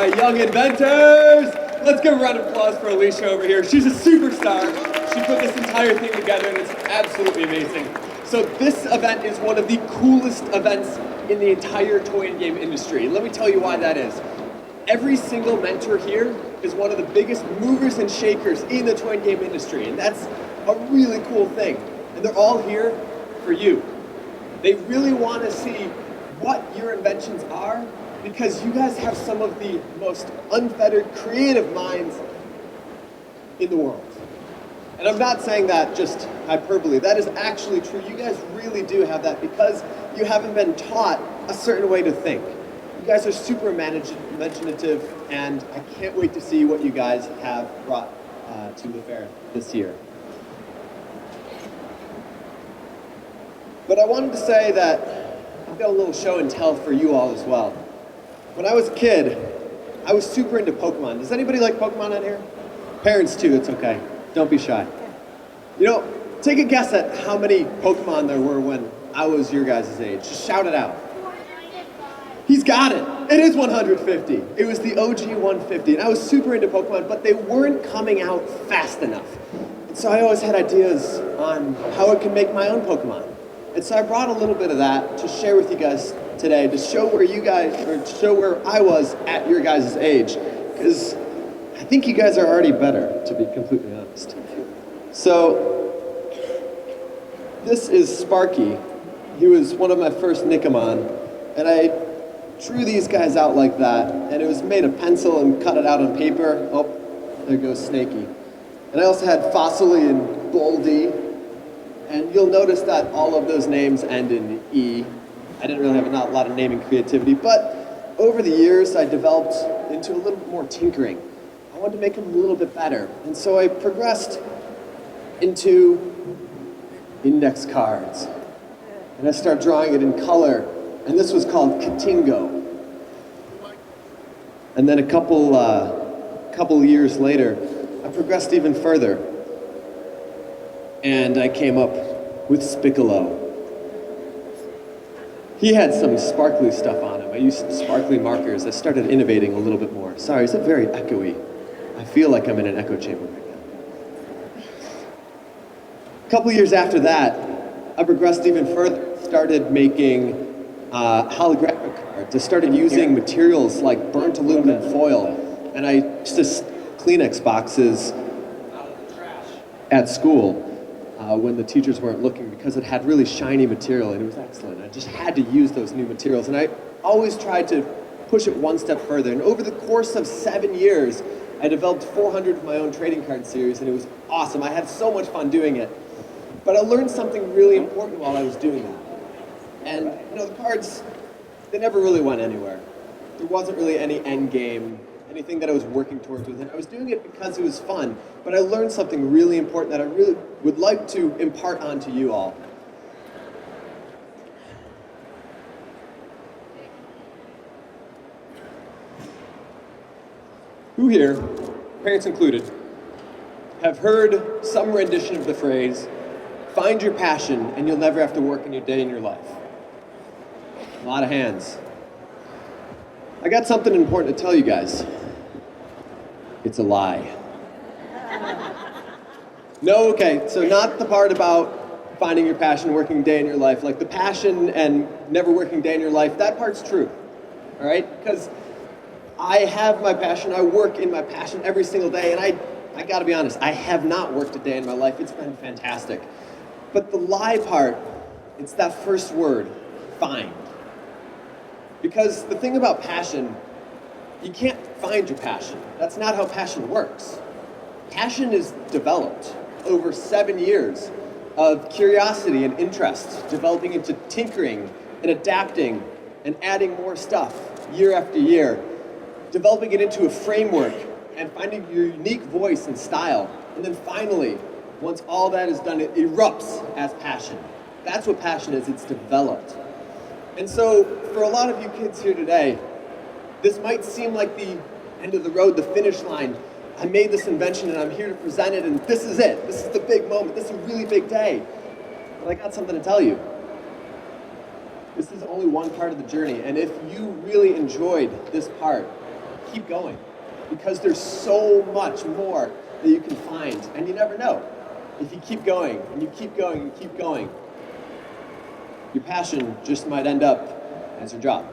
right, young inventors! Let's give a round of applause for Alicia over here. She's a superstar. She put this entire thing together and it's absolutely amazing. So this event is one of the coolest events in the entire toy and game industry. And let me tell you why that is. Every single mentor here is one of the biggest movers and shakers in the toy and game industry. And that's a really cool thing. And they're all here for you. They really want to see what your inventions are because you guys have some of the most unfettered creative minds in the world. And I'm not saying that just hyperbole. That is actually true. You guys really do have that because you haven't been taught a certain way to think. You guys are super imaginative, and I can't wait to see what you guys have brought to the fair this year. But I wanted to say that I've got a little show and tell for you all as well. When I was a kid, I was super into Pokemon. Does anybody like Pokemon out here? Parents too, it's okay. Don't be shy. You know, take a guess at how many Pokemon there were when I was your guys' age. Just shout it out. He's got it. It is 150. It was the OG 150. And I was super into Pokemon, but they weren't coming out fast enough. And so I always had ideas on how I could make my own Pokemon. And so I brought a little bit of that to share with you guys today, to show where you guys, or to show where I was at your guys' age. Because I think you guys are already better, to be completely honest. So, this is Sparky. He was one of my first Nickemon, and I drew these guys out like that, and it was made of pencil and cut it out on paper. Oh, there goes Snaky. And I also had Fossily and Boldy, and you'll notice that all of those names end in E. I didn't really have a lot of naming creativity, but over the years I developed into a little bit more tinkering. I wanted to make them a little bit better, and so I progressed into index cards. And I started drawing it in color, and this was called Katingo. And then a couple years later, I progressed even further, and I came up with Spiccolo. He had some sparkly stuff on him. I used sparkly markers. I started innovating a little bit more. Sorry, is it very echoey? I feel like I'm in an echo chamber right now. A couple years after that, I progressed even further. Started making holographic cards. I started using materials like burnt aluminum foil, and I just Kleenex boxes at school when the teachers weren't looking because it had really shiny material and it was excellent. I just had to use those new materials, and I always tried to push it one step further. And over the course of 7 years, I developed 400 of my own trading card series, and it was awesome. I had so much fun doing it. But I learned something really important while I was doing that. And you know, the cards, they never really went anywhere. There wasn't really any end game, anything that I was working towards with it. I was doing it because it was fun, but I learned something really important that I really would like to impart onto you all. Who here, parents included, have heard some rendition of the phrase, "Find your passion and you'll never have to work in your day in your life"? A lot of hands. I got something important to tell you guys. It's a lie. No, okay, so not the part about finding your passion, working a day in your life. Like the passion and never working a day in your life, that part's true, all right? Because I have my passion, I work in my passion every single day, and I gotta be honest, I have not worked a day in my life. It's been fantastic. But the lie part, it's that first word, find. Because the thing about passion, you can't find your passion. That's not how passion works. Passion is developed over 7 years of curiosity and interest, developing into tinkering and adapting and adding more stuff year after year, developing it into a framework and finding your unique voice and style. And then finally, once all that is done, it erupts as passion. That's what passion is, it's developed. And so, for a lot of you kids here today, this might seem like the end of the road, the finish line. I made this invention and I'm here to present it, and this is it. This is the big moment. This is a really big day. But I got something to tell you. This is only one part of the journey, and if you really enjoyed this part, keep going. Because there's so much more that you can find, and you never know. If you keep going, and you keep going, and keep going, your passion just might end up as your job.